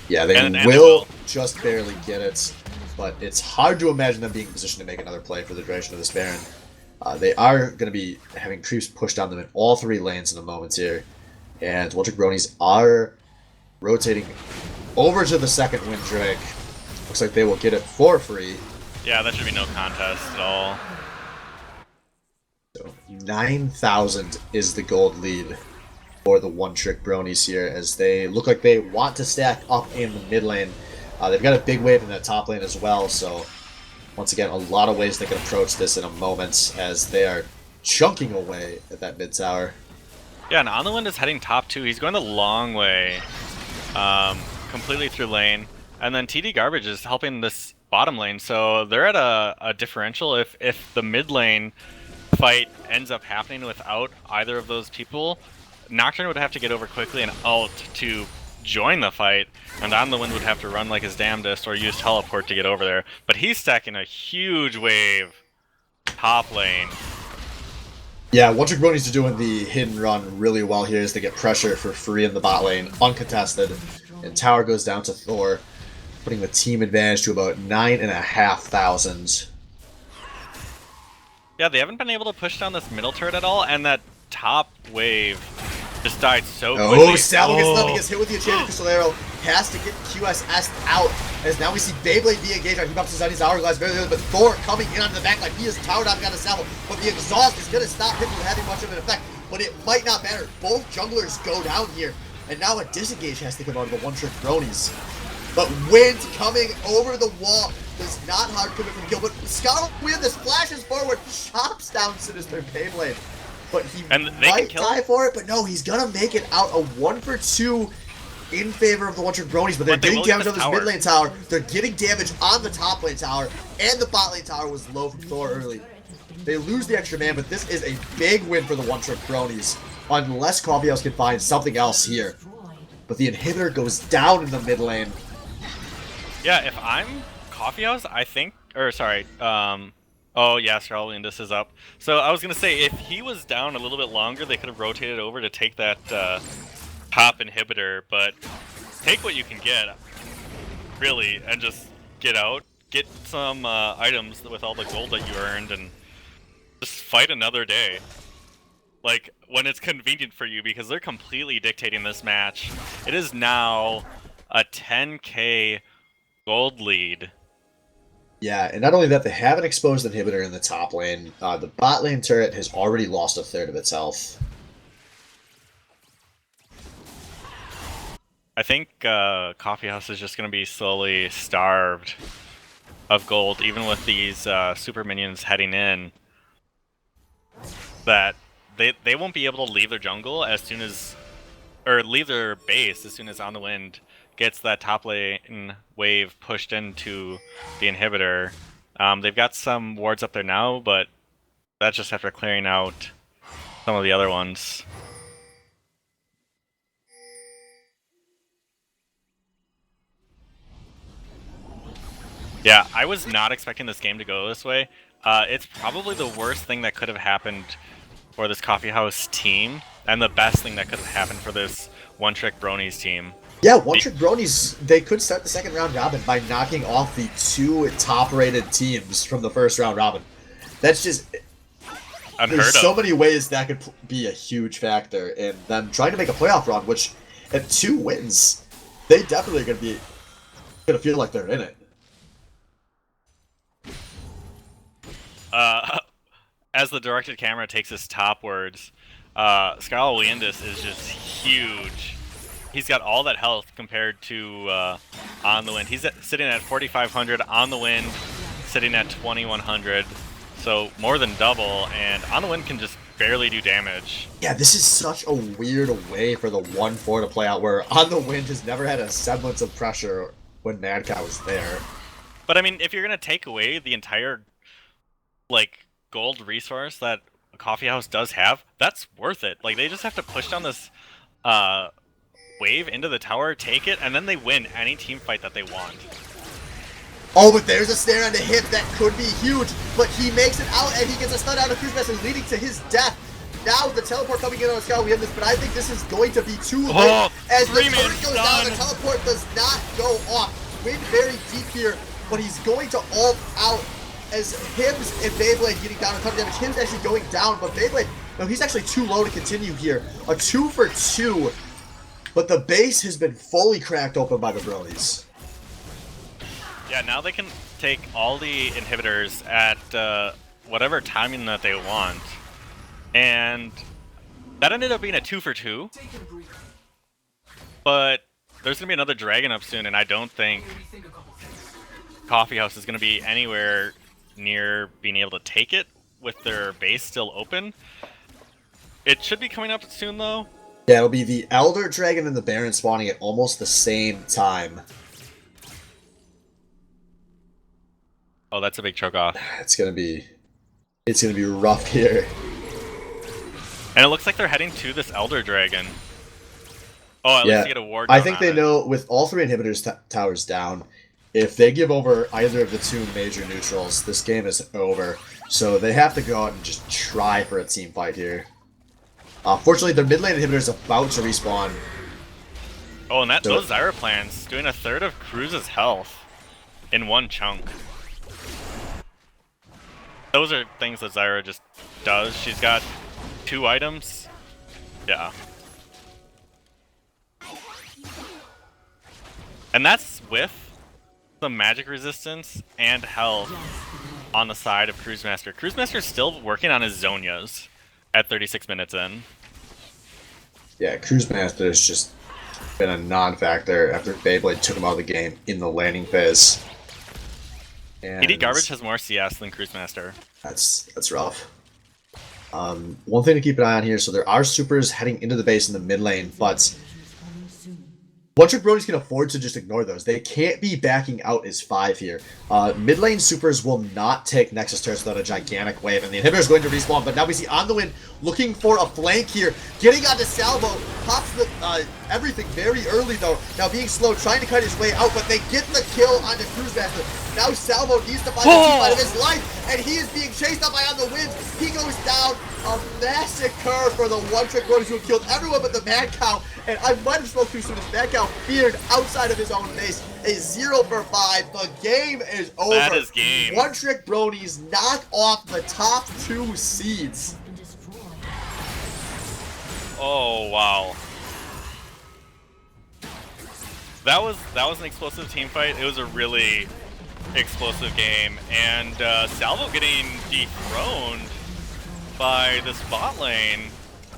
Yeah, they will just barely get it, but it's hard to imagine them being in position to make another play for the duration of this Baron. They are going to be having creeps pushed down them in all three lanes in a moment here, and One Trick Bronies are rotating over to the second Wind Drake. Looks like they will get it for free. Yeah, that should be no contest at all. So 9,000 is the gold lead for the One Trick Bronies here, as they look like they want to stack up in the mid lane. They've got a big wave in the top lane as well, so once again, a lot of ways they can approach this in a moment, as they are chunking away at that mid tower. Yeah, and On the Wind is heading top 2. He's going the long way, completely through lane. And then TD Garbage is helping this bottom lane, so they're at a differential. If the mid lane fight ends up happening without either of those people, Nocturne would have to get over quickly and ult to join the fight, and On the Wind would have to run like his damnedest or use teleport to get over there. But he's stacking a huge wave top lane. Yeah, One Trick Bronies are doing the hidden run really well here as they get pressure for free in the bot lane, uncontested, and tower goes down to Thor, putting the team advantage to about 9,500. Yeah, they haven't been able to push down this middle turret at all, and that top wave just died so quickly. Oh, Salvo gets nothing, gets hit with the Enchanted Crystal Arrow, has to get QSS'd out, as now we see Beyblade be engaged on He-Pops inside his Hourglass very early, but Thor coming in onto the back line. He is towered up, got a Salvo, but the exhaust is going to stop him from having much of an effect, but it might not matter. Both junglers go down here, and now a disengage has to come out of the One Trick Bronies. But Wind coming over the wall does not hard commit from kill, but Scarlet Wind this flashes forward, chops down Sinister Beyblade. But he might die for it, but no, he's gonna make it out a 1-for-2 in favor of the One Trick Bronies, but they're getting damage on this mid lane tower, they're getting damage on the top lane tower, and the bot lane tower was low from Thor early. They lose the extra man, but this is a big win for the One Trick Bronies, unless Coffee House can find something else here. But the inhibitor goes down in the mid lane. Yeah, if I'm Coffee House, I think, or sorry, oh yeah, Scarlet Windus is up. So I was gonna say, if he was down a little bit longer, they could have rotated over to take that top inhibitor, but take what you can get, really, and just get out, get some items with all the gold that you earned, and just fight another day. Like, when it's convenient for you, because they're completely dictating this match. It is now a 10k gold lead. Yeah, and not only that, they have an exposed inhibitor in the top lane. The bot lane turret has already lost a third of its health. I think Coffee House is just going to be slowly starved of gold, even with these super minions heading in. That they won't be able to leave their jungle as soon as, or leave their base as soon as On the Wind gets that top lane wave pushed into the inhibitor. They've got some wards up there now, but that's just after clearing out some of the other ones. Yeah, I was not expecting this game to go this way. It's probably the worst thing that could have happened for this Coffee House team, and the best thing that could have happened for this One Trick Bronies team. Yeah, One Trick Bronies, they could start the second round robin by knocking off the 2 top-rated teams from the first round robin. That's just... Unheard there's of. so many ways that could be a huge factor in them trying to make a playoff run, which at 2 wins, they definitely are going to feel like they're in it. As the directed camera takes us topwards, Scarlet Windus is just huge. he's got all that health compared to On the Wind. He's sitting at 4,500, On the Wind sitting at 2,100, so more than double, and On the Wind can just barely do damage. Yeah, this is such a weird way for the 1-4 to play out, where On the Wind has never had a semblance of pressure when Mad Cow was there. But I mean, if you're gonna take away the entire like gold resource that a coffee house does have, that's worth it. Like they just have to push down this wave into the tower, take it, and then they win any team fight that they want. Oh, but there's a snare on the hip that could be huge, but he makes it out and he gets a stun out of Cruisemaster, leading to his death. Now the teleport coming in on Scout, we have this, but I think this is going to be too late. As the turret goes down, the teleport does not go off. Wind very deep here, but he's going to ult out as Hims and Beyblade getting down a ton of damage. Hims actually going down, but Beyblade, no, he's actually too low to continue here. A 2 for 2, but the base has been fully cracked open by the Bronies. Yeah, now they can take all the inhibitors at whatever timing that they want. And that ended up being a 2 for 2. But there's going to be another dragon up soon, and I don't think Coffee House is going to be anywhere near being able to take it with their base still open. It should be coming up soon, though. Yeah, it'll be the Elder Dragon and the Baron spawning at almost the same time. Oh, that's a big choke off. It's gonna be rough here. And it looks like they're heading to this Elder Dragon. Oh, at least they get a ward. I think they know with all 3 inhibitors towers down, if they give over either of the 2 major neutrals, this game is over. So they have to go out and just try for a team fight here. Fortunately, their mid lane inhibitor is about to respawn. Oh, and those Zyra plans doing a third of Cruz's health in one chunk. Those are things that Zyra just does. She's got 2 items. Yeah. And that's with the magic resistance and health on the side of Cruisemaster. Cruisemaster's still working on his Zonias at 36 minutes in. Yeah, Cruisemaster has just been a non-factor after Beyblade took him out of the game in the landing phase. TD Garbage has more CS than Cruisemaster. That's rough. One thing to keep an eye on here, so there are supers heading into the base in the mid lane, but one-trick Bronies can afford to just ignore those. They can't be backing out as 5 here. Mid lane supers will not take Nexus Turrets without a gigantic wave, and the inhibitor is going to respawn, but now we see On the Wind looking for a flank here, getting onto Salvo, pops the everything very early though, now being slow, trying to cut his way out, but they get the kill onto Cruisemaster. Now Salvo needs to find the team fight of his life, and he is being chased up by On the Wind. He goes down. A massacre for the one-trick Bronies who killed everyone but the Mad Cow. And I might have spoke too soon. This Mad Cow feared outside of his own base. A 0 for 5. The game is over. That is game. One-trick Bronies knock off the top 2 seeds. Oh wow. That was an explosive team fight. It was a really explosive game, and Salvo getting dethroned by this bot lane.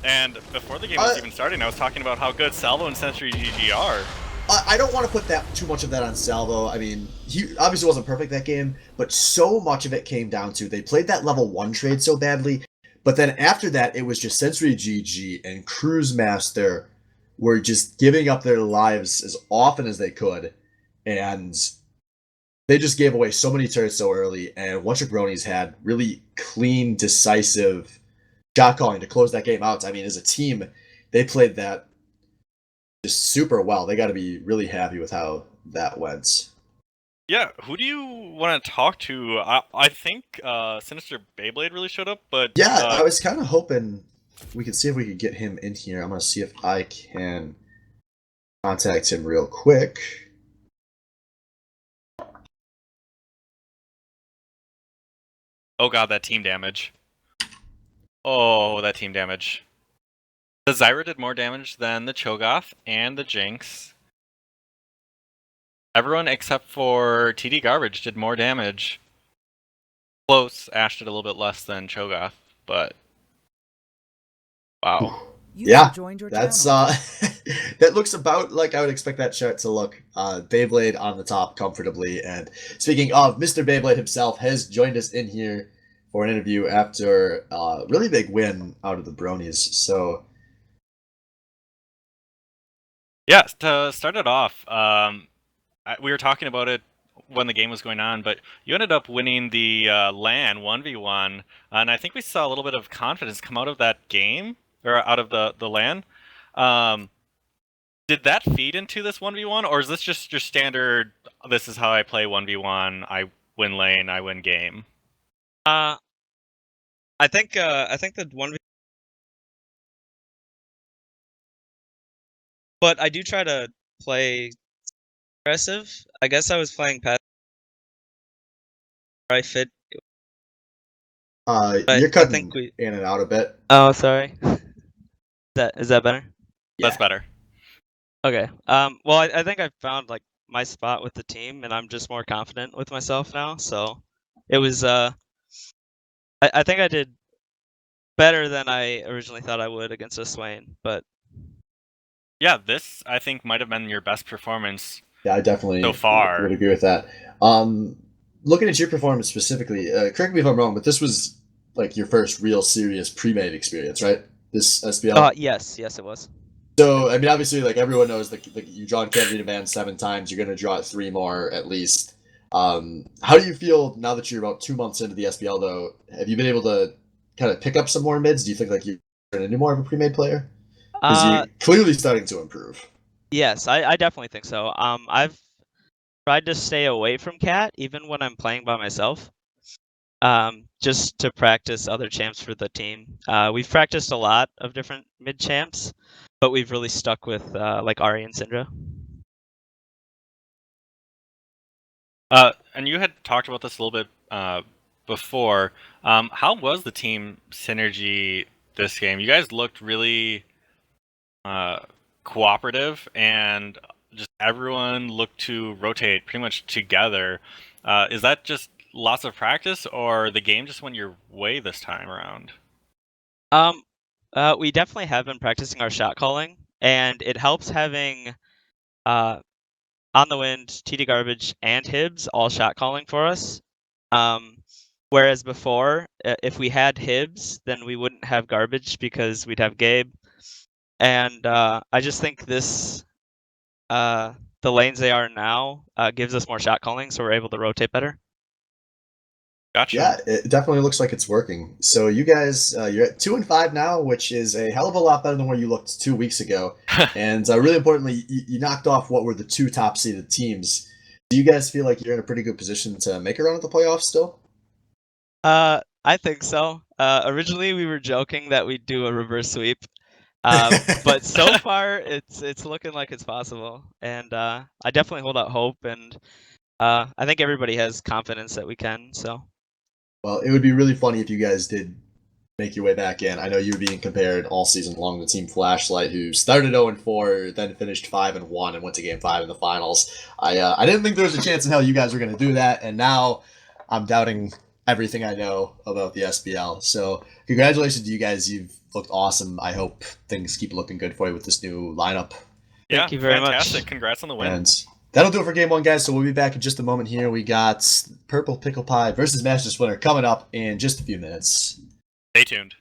And before the game was even starting, I was talking about how good Salvo and Sentry GG are. I don't want to put too much of that on Salvo. I mean, he obviously wasn't perfect that game, but so much of it came down to they played that level 1 trade so badly, but then after that, it was just Sentry GG and Cruisemaster were just giving up their lives as often as they could, and they just gave away so many turrets so early, and One-Trick Bronies had really clean, decisive shot calling to close that game out. I mean, as a team, they played that just super well. They got to be really happy with how that went. Yeah, who do you want to talk to? I think Sinister Beyblade really showed up, but... Yeah, I was kind of hoping we could see if we could get him in here. I'm going to see if I can contact him real quick. Oh god, that team damage. Oh, that team damage. The Zyra did more damage than the Cho'Gath and the Jinx. Everyone except for TD Garbage did more damage. Close, Ash did a little bit less than Cho'Gath, but... Wow. Yeah, joined your that's channel. that looks about like I would expect that chart to look. Beyblade on the top comfortably. And speaking of, Mr. Beyblade himself has joined us in here for an interview after a really big win out of the Bronies. So Yeah, to start it off, we were talking about it when the game was going on, but you ended up winning the LAN 1v1, and I think we saw a little bit of confidence come out of that game, or out of the LAN. Did that feed into this 1v1, or is this just your standard, this is how I play 1v1, I win lane, I win game? I think the 1v, but I do try to play aggressive. I guess I was playing passive. I fit. you're I cutting think we. in and out a bit. Oh, sorry. Is that better? Yeah. That's better. Okay. Well, I think I found like my spot with the team, and I'm just more confident with myself now. So it was. I think I did better than I originally thought I would against a Swain, but Yeah, this, I think, might have been your best performance Yeah, I definitely so far. would agree with that. Looking at your performance specifically, correct me if I'm wrong, but this was like your first real serious pre-made experience, right? This SBL. yes, it was. So I mean, obviously, like everyone knows, like you draw Can't Band 7 times, you're gonna draw it 3 more at least. How do you feel now that you're about 2 months into the SBL? Though, have you been able to kind of pick up some more mids? Do you think like you turn into more of a pre-made player? Because you're clearly starting to improve. Yes, I definitely think so. I've tried to stay away from Cat even when I'm playing by myself. Just to practice other champs for the team. We've practiced a lot of different mid champs, but we've really stuck with like Ari and Syndra. And you had talked about this a little bit before. How was the team synergy this game? You guys looked really cooperative, and just everyone looked to rotate pretty much together. Is that just lots of practice, or the game just went your way this time around? We definitely have been practicing our shot calling, and it helps having On the Wind, TD Garbage, and Hibbs all shot calling for us. Whereas before, if we had Hibbs, then we wouldn't have Garbage because we'd have Gabe. And I just think this, the lanes they are now, gives us more shot calling, so we're able to rotate better. Gotcha. Yeah, it definitely looks like it's working. So you guys, you're at 2-5 now, which is a hell of a lot better than where you looked 2 weeks ago. And really importantly, you knocked off what were the 2 top seeded teams. Do you guys feel like you're in a pretty good position to make a run at the playoffs still? I think so. Originally, we were joking that we'd do a reverse sweep, but so far it's looking like it's possible, and I definitely hold out hope, and I think everybody has confidence that we can. So. Well, it would be really funny if you guys did make your way back in. I know you were being compared all season long to Team Flashlight, who started 0-4, then finished 5-1, and went to Game 5 in the finals. I didn't think there was a chance in hell you guys were going to do that, and now I'm doubting everything I know about the SBL. So congratulations to you guys. You've looked awesome. I hope things keep looking good for you with this new lineup. Thank you very fantastic. much. Congrats on the win. And that'll do it for Game 1, guys. So we'll be back in just a moment here. We got Purple Pickle Pie versus Master Splinter coming up in just a few minutes. Stay tuned.